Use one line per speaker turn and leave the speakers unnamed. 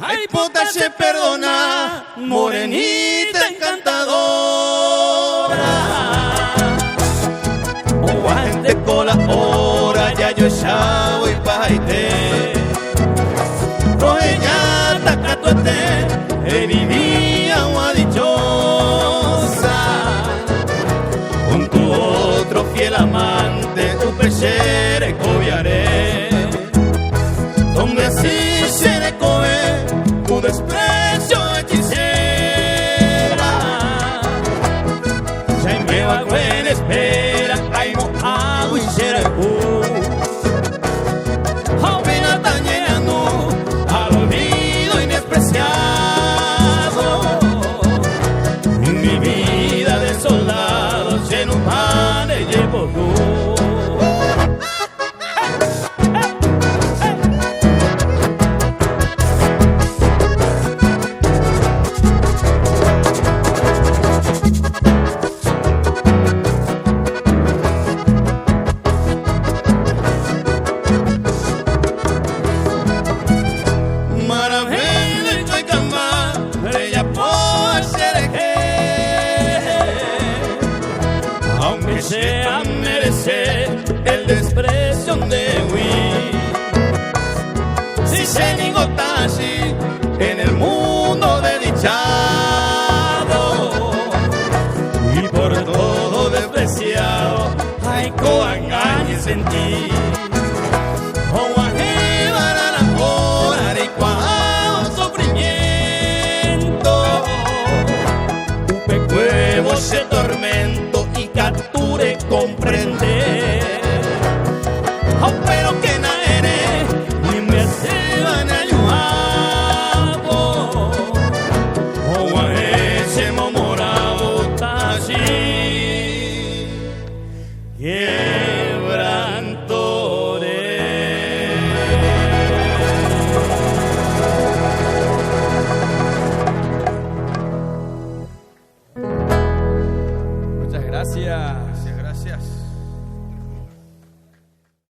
Ay, puta, se perdona, morenita encantadora. Guante con la hora, ya yo ya voy pa' ite. Roeña, tacatuete, vivía una dichosa. Con tu otro fiel amante, tu pechere cobiaré. Donde así se le coge tu desprecio hechicera. Ya me va en espera, hay mojado y xerecú. Apenas está llegando al olvido inexpreciado. Mi vida de soldado lleno pan de llevo tú. Aunque sea merecer el desprecio de huir. Si se ningota así en el mundo desdichado y por todo despreciado, hay coangañes en ti. Ese tormento y capture comprender. Oh, pero que naere y me se van a ayudar. Oh, a ese momorado así quebrantore.
Gracias.